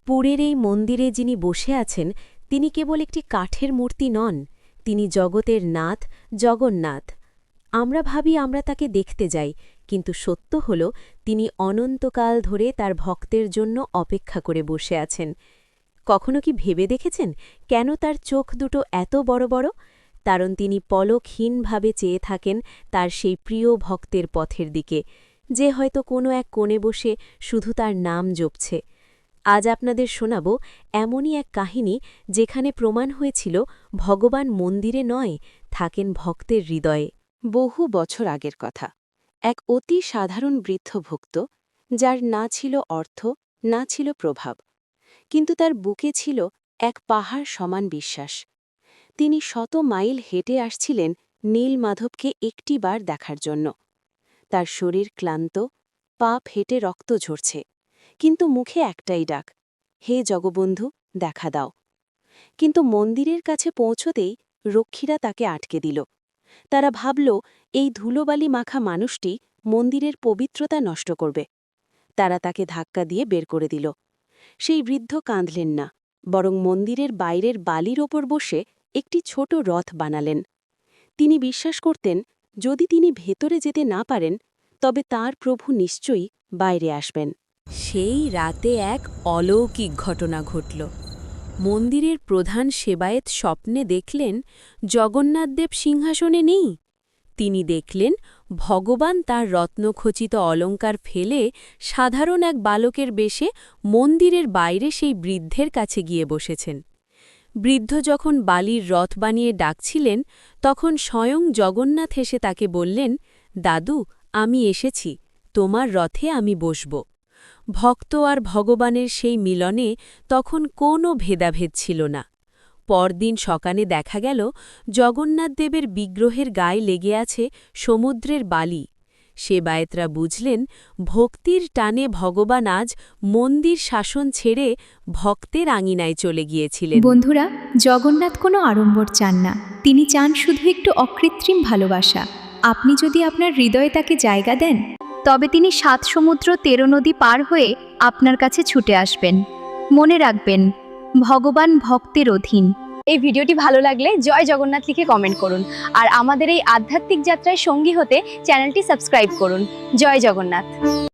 পুরীর এই মন্দিরে যিনি বসে আছেন তিনি কেবল একটি কাঠের মূর্তি নন, তিনি জগতের নাথ, জগন্নাথ। আমরা ভাবি আমরা তাকে দেখতে যাই, কিন্তু সত্য হল তিনি অনন্তকাল ধরে তার ভক্তের জন্য অপেক্ষা করে বসে আছেন। কখনো কি ভেবে দেখেছেন কেন তার চোখ দুটো এত বড় বড়? কারণ তিনি পলকহীনভাবে চেয়ে থাকেন তার সেই প্রিয় ভক্তের পথের দিকে, যে হয়তো কোনো এক কোণে বসে শুধু তার নাম জপছে। আজ আপনাদের শোনাব এমনই এক কাহিনী, যেখানে প্রমাণ হয়েছিল ভগবান মন্দিরে নয়, থাকেন ভক্তের হৃদয়ে। বহু বছর আগের কথা। এক অতি সাধারণ বৃদ্ধ ভক্ত, যার না ছিল অর্থ, না ছিল প্রভাব, কিন্তু তার বুকে ছিল এক পাহাড় সমান বিশ্বাস। তিনি শত মাইল হেঁটে আসছিলেন নীলমাধবকে একটিবার দেখার জন্য। তার শরীর ক্লান্ত, পা ফেটে রক্ত ঝরছে, কিন্তু মুখে একটাই ডাক, হে জগবন্ধু, দেখা দাও। কিন্তু মন্দিরের কাছে পৌঁছতেই রক্ষীরা তাকে আটকে দিল। তারা ভাবল এই ধুলোবালি মাখা মানুষটি মন্দিরের পবিত্রতা নষ্ট করবে। তারা তাকে ধাক্কা দিয়ে বের করে দিল। সেই বৃদ্ধ কাঁদলেন না, বরং মন্দিরের বাইরের বালির ওপর বসে একটি ছোট রথ বানালেন। তিনি বিশ্বাস করতেন, যদি তিনি ভেতরে যেতে না পারেন, তবে তার প্রভু নিশ্চয়ই বাইরে আসবেন। সেই রাতে এক অলৌকিক ঘটনা ঘটল। মন্দিরের প্রধান সেবায়েত স্বপ্নে দেখলেন জগন্নাথদেব সিংহাসনে নেই। তিনি দেখলেন ভগবান তার রত্নখচিত অলঙ্কার ফেলে সাধারণ এক বালকের বেশে মন্দিরের বাইরে সেই বৃদ্ধের কাছে গিয়ে বসেছেন। বৃদ্ধ যখন বালির রথ বানিয়ে ডাকছিলেন, তখন স্বয়ং জগন্নাথ এসে তাকে বললেন, দাদু, আমি এসেছি, তোমার রথে আমি বসব। ভক্ত আর ভগবানের সেই মিলনে তখন কোনো ভেদাভেদ ছিল না। পরদিন সকালে দেখা গেল জগন্নাথদেবের বিগ্রহের গায়ে লেগে আছে সমুদ্রের বালি। সেবায়েতরা বুঝলেন, ভক্তির টানে ভগবান আজ মন্দির শাসন ছেড়ে ভক্তের আঙিনায় চলে গিয়েছিলেন। বন্ধুরা, জগন্নাথ কোনো আড়ম্বর চান না, তিনি চান শুধু একটু অকৃত্রিম ভালোবাসা। আপনি যদি আপনার হৃদয়ে তাকে জায়গা দেন, তবে তিনি ৭ সমুদ্র ১৩ নদী পার হয়ে আপনার কাছে ছুটে আসবেন। মনে রাখবেন, ভগবান ভক্তের অধীন। এই ভিডিওটি ভালো লাগলে জয় জগন্নাথ লিখে কমেন্ট করুন, আর আমাদের এই আধ্যাত্মিক যাত্রায় সঙ্গী হতে চ্যানেলটি সাবস্ক্রাইব করুন। জয় জগন্নাথ।